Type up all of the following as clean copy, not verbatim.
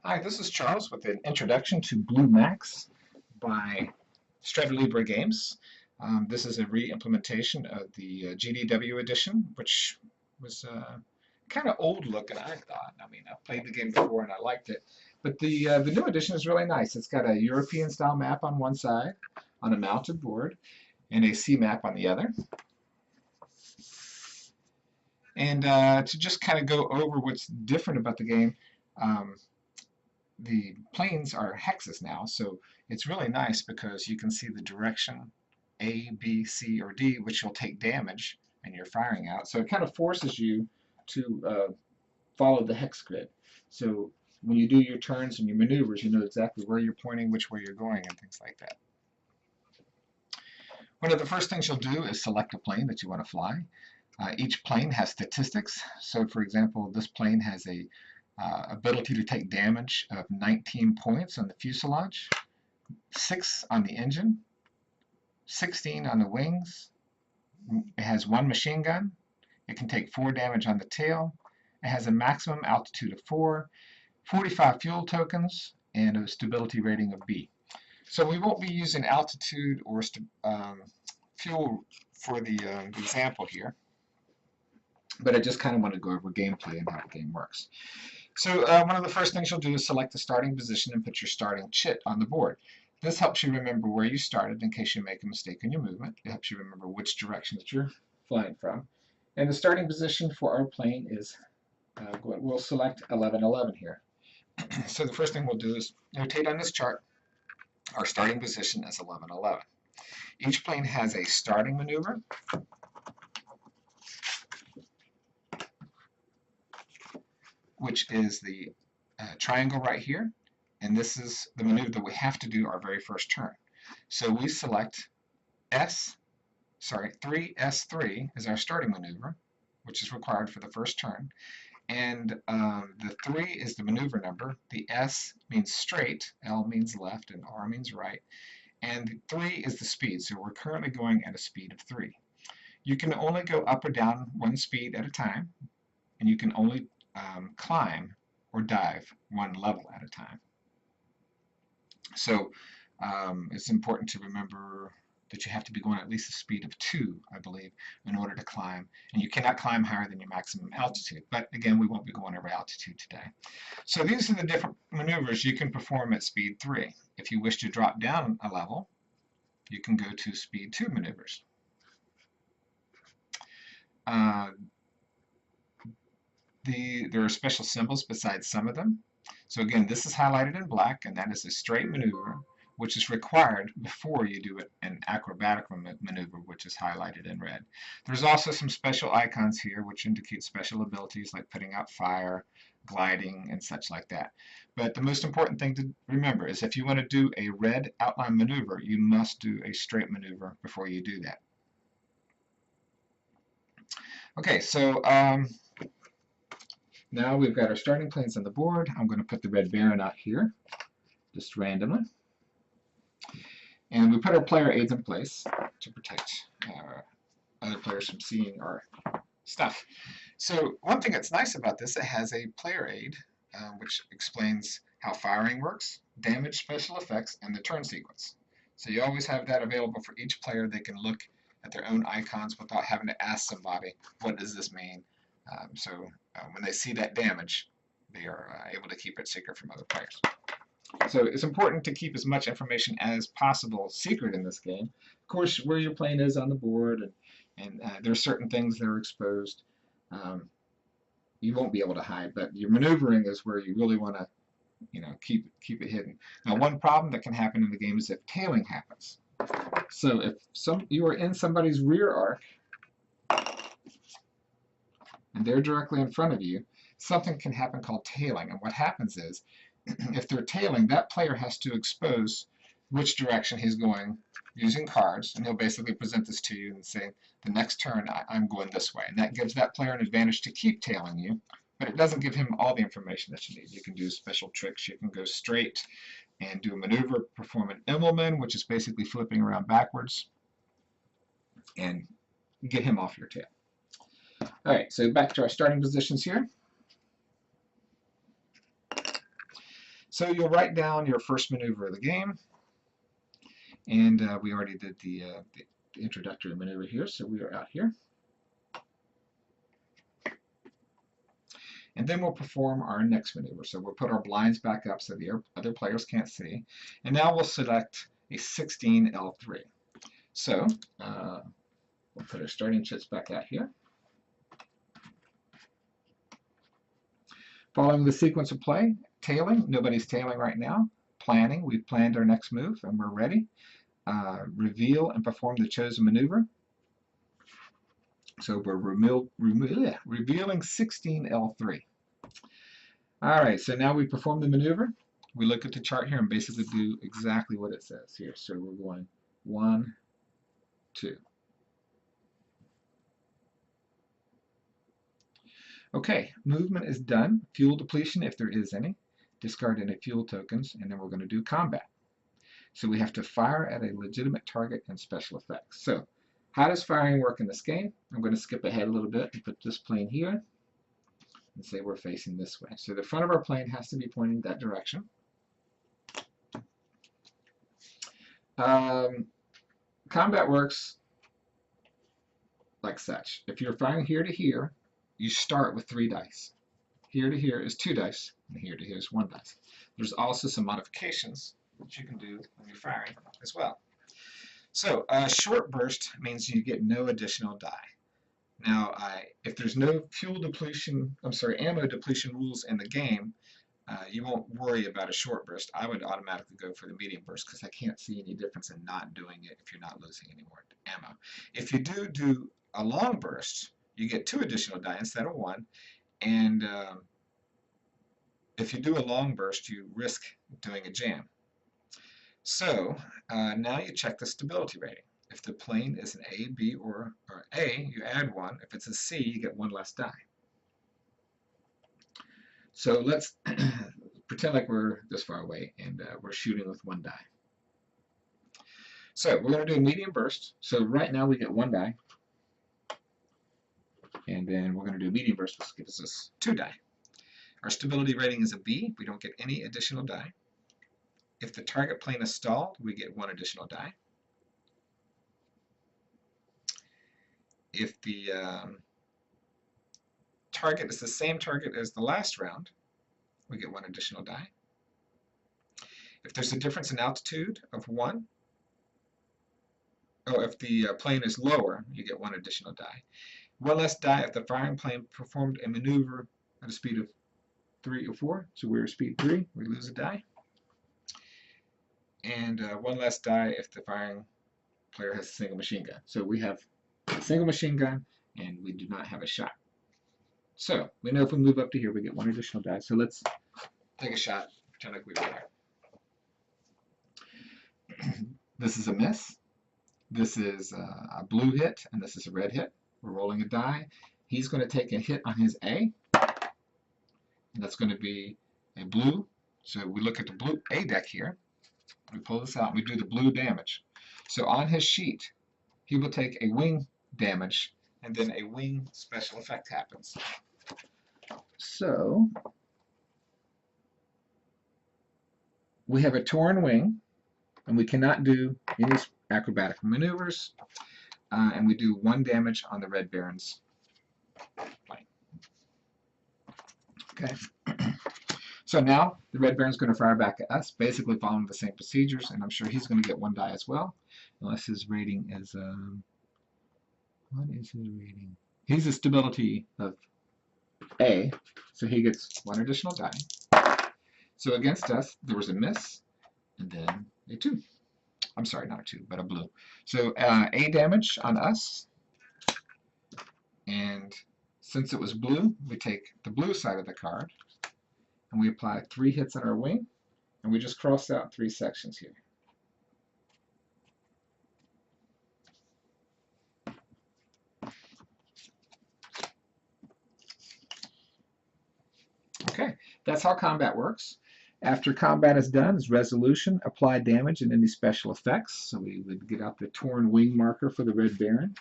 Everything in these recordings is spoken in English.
Hi, this is Charles with an introduction to Blue Max by Libre Games. This is a re-implementation of the GDW edition, which was kind of old looking, I thought. I mean, I played the game before and I liked it, but the new edition is really nice. It's got a European style map on one side on a mounted board and a sea map on the other. And to just kind of go over what's different about the game, the planes are hexes now, so it's really nice because you can see the direction A, B, C, or D, which will take damage and you're firing out. So it kind of forces you to follow the hex grid. So when you do your turns and your maneuvers, you know exactly where you're pointing, which way you're going, and things like that. One of the first things you'll do is select a plane that you want to fly. Each plane has statistics. So for example, this plane has a ability to take damage of 19 points on the fuselage, 6 on the engine, 16 on the wings. It has 1 machine gun. It can take 4 damage on the tail. It has a maximum altitude of 4, 45 fuel tokens, and a stability rating of B. So we won't be using altitude or fuel for the example here, but I just kind of want to go over gameplay and how the game works. So one of the first things you'll do is select the starting position and put your starting chit on the board. This helps you remember where you started in case you make a mistake in your movement. It helps you remember which direction that you're flying from. And the starting position for our plane is, we'll select 1111 here. So the first thing we'll do is notate on this chart our starting position is 1111. Each plane has a starting maneuver, which is the triangle right here, and this is the maneuver that we have to do our very first turn. So we select 3S3 is our starting maneuver, which is required for the first turn, and the 3 is the maneuver number. The S means straight, L means left, and R means right, and the 3 is the speed, so we're currently going at a speed of 3. You can only go up or down one speed at a time, and you can only climb or dive one level at a time. So it's important to remember that you have to be going at least a speed of 2, I believe, in order to climb. And you cannot climb higher than your maximum altitude. But again, we won't be going over altitude today. So these are the different maneuvers you can perform at speed 3. If you wish to drop down a level, you can go to speed 2 maneuvers. There are special symbols besides some of them. So again, this is highlighted in black, and that is a straight maneuver, which is required before you do an acrobatic maneuver, which is highlighted in red. There's also some special icons here, which indicate special abilities like putting out fire, gliding, and such like that. But the most important thing to remember is if you want to do a red outline maneuver, you must do a straight maneuver before you do that. Okay, so now we've got our starting planes on the board. I'm going to put the red baron out here, just randomly. And we put our player aids in place to protect other players from seeing our stuff. So one thing that's nice about this, it has a player aid, which explains how firing works, damage, special effects, and the turn sequence. So you always have that available for each player. They can look at their own icons without having to ask somebody, what does this mean? When they see that damage, they are able to keep it secret from other players. So it's important to keep as much information as possible secret in this game. Of course, where your plane is on the board, and there are certain things that are exposed. You won't be able to hide, but your maneuvering is where you really want to, keep it hidden. Now, one problem that can happen in the game is if tailing happens. So if you are in somebody's rear arc, and they're directly in front of you, something can happen called tailing. And what happens is, if they're tailing, that player has to expose which direction he's going using cards, and he'll basically present this to you and say, the next turn I'm going this way. And that gives that player an advantage to keep tailing you, but it doesn't give him all the information that you need. You can do special tricks. You can go straight and do a maneuver, perform an Immelman, which is basically flipping around backwards, and get him off your tail. All right, so back to our starting positions here. So you'll write down your first maneuver of the game, and we already did the introductory maneuver here, so we are out here. And then we'll perform our next maneuver. So we'll put our blinds back up so the other players can't see. And now we'll select a 16 L3. So we'll put our starting chips back out here. Following the sequence of play, tailing, nobody's tailing right now. Planning, we've planned our next move and we're ready. Reveal and perform the chosen maneuver. So we're revealing 16 L3. All right, so now we perform the maneuver. We look at the chart here and basically do exactly what it says here. So we're going 1, 2. Okay, movement is done. Fuel depletion, if there is any. Discard any fuel tokens, and then we're going to do combat. So we have to fire at a legitimate target and special effects. So how does firing work in this game? I'm going to skip ahead a little bit and put this plane here and say we're facing this way. So the front of our plane has to be pointing that direction. Combat works like such. If you're firing here to here, you start with 3 dice. Here to here is 2 dice, and here to here is 1 dice. There's also some modifications that you can do when you're firing as well. So short burst means you get no additional die. Now, if there's no ammo depletion rules in the game, you won't worry about a short burst. I would automatically go for the medium burst because I can't see any difference in not doing it if you're not losing any more ammo. If you do a long burst, you get 2 additional die instead of 1, and if you do a long burst, you risk doing a jam. So now you check the stability rating. If the plane is an A, B, or A, you add 1. If it's a C, you get 1 less die. So let's pretend like we're this far away and we're shooting with 1 die. So we're going to do a medium burst. So right now we get 1 die. And then we're going to do a medium burst, which gives us 2 die. Our stability rating is a B. We don't get any additional die. If the target plane is stalled, we get 1 additional die. If the target is the same target as the last round, we get 1 additional die. If there's a difference in altitude of 1, or if the plane is lower, you get 1 additional die. 1 less die if the firing plane performed a maneuver at a speed of 3 or 4. So we're at speed 3, we lose a die. And 1 less die if the firing player has a single machine gun. So we have a single machine gun and we do not have a shot. So we know if we move up to here, we get 1 additional die. So let's take a shot, pretend like we were there. This is a miss. This is a blue hit, and this is a red hit. We're rolling a die. He's going to take a hit on his A, and that's going to be a blue. So we look at the blue A deck here. We pull this out, and we do the blue damage. So on his sheet, he will take a wing damage, and then a wing special effect happens. So we have a torn wing, and we cannot do any acrobatic maneuvers, and we do 1 damage on the Red Baron's plane. Okay. So now the Red Baron's going to fire back at us, basically following the same procedures, and I'm sure he's going to get 1 die as well, unless his rating is, what is his rating? He's a stability of A, so he gets 1 additional die. So against us, there was a miss, and then a 2. I'm sorry, not a 2, but a blue. So A damage on us, and since it was blue, we take the blue side of the card, and we apply 3 hits on our wing, and we just cross out 3 sections here. Okay, that's how combat works. After combat is done, is resolution, apply damage, and any special effects. So we would get out the torn wing marker for the Red Baron.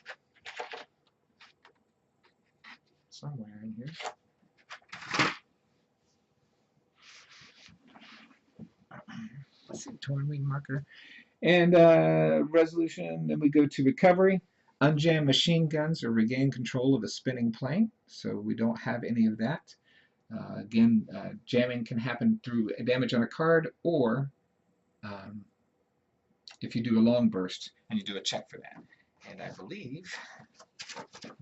Somewhere in here. let's see, torn wing marker. And resolution, then we go to recovery. Unjam machine guns or regain control of a spinning plane. So we don't have any of that. Again, jamming can happen through damage on a card, or if you do a long burst and you do a check for that. And I believe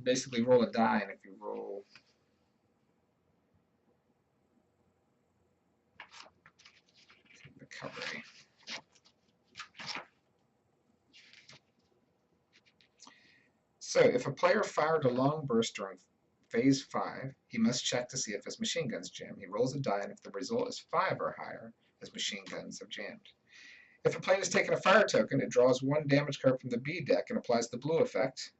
basically roll a die, and if you roll recovery. So if a player fired a long burst during phase 5, he must check to see if his machine guns jam. He rolls a die, and if the result is 5 or higher, his machine guns have jammed. If a plane has taken a fire token, it draws 1 damage card from the B deck and applies the blue effect.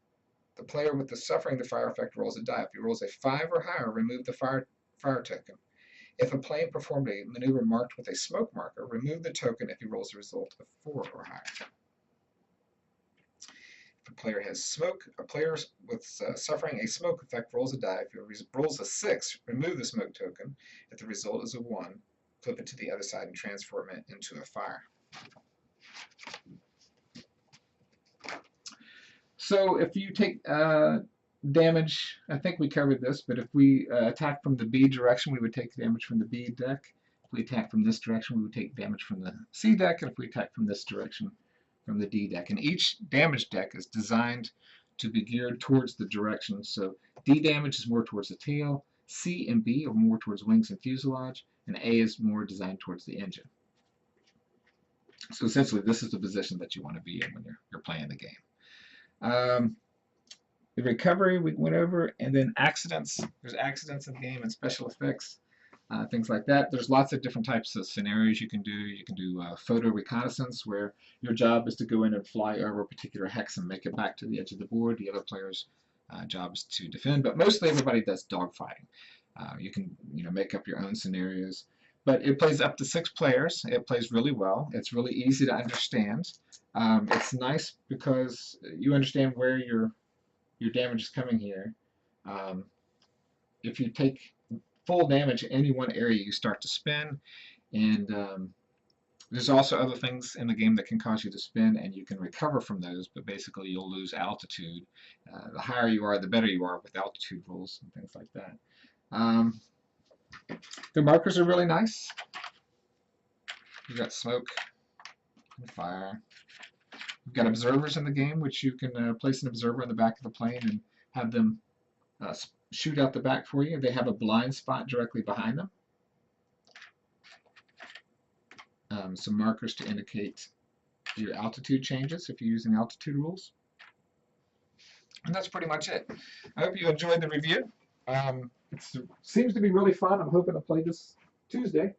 The player with the suffering the fire effect rolls a die. If he rolls a 5 or higher, remove the fire token. If a plane performed a maneuver marked with a smoke marker, remove the token if he rolls a result of 4 or higher. If a player has smoke, a player with suffering a smoke effect rolls a die. If he rolls a 6, remove the smoke token. If the result is a 1, flip it to the other side and transform it into a fire. So if you take damage, I think we covered this, but if we attack from the B direction, we would take damage from the B deck. If we attack from this direction, we would take damage from the C deck, and if we attack from this direction, from the D deck. And each damage deck is designed to be geared towards the direction. So D damage is more towards the tail, C and B are more towards wings and fuselage, and A is more designed towards the engine. So essentially, this is the position that you want to be in when you're playing the game. The recovery we went over, and then accidents. There's accidents in the game and special effects, things like that. There's lots of different types of scenarios you can do. You can do photo reconnaissance, where your job is to go in and fly over a particular hex and make it back to the edge of the board. The other player's job is to defend, but mostly everybody does dogfighting. You can make up your own scenarios. But it plays up to 6 players. It plays really well. It's really easy to understand. It's nice because you understand where your damage is coming here. If you take full damage in any one area, you start to spin. And there's also other things in the game that can cause you to spin, and you can recover from those, but basically you'll lose altitude. The higher you are, the better you are with altitude rules and things like that. The markers are really nice. You've got smoke and fire. You've got observers in the game, which you can place an observer in the back of the plane and have them shoot out the back for you. They have a blind spot directly behind them. Some markers to indicate your altitude changes if you're using altitude rules. And that's pretty much it. I hope you enjoyed the review. It seems to be really fun. I'm hoping to play this Tuesday,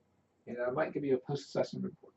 and I might give you a post-session report.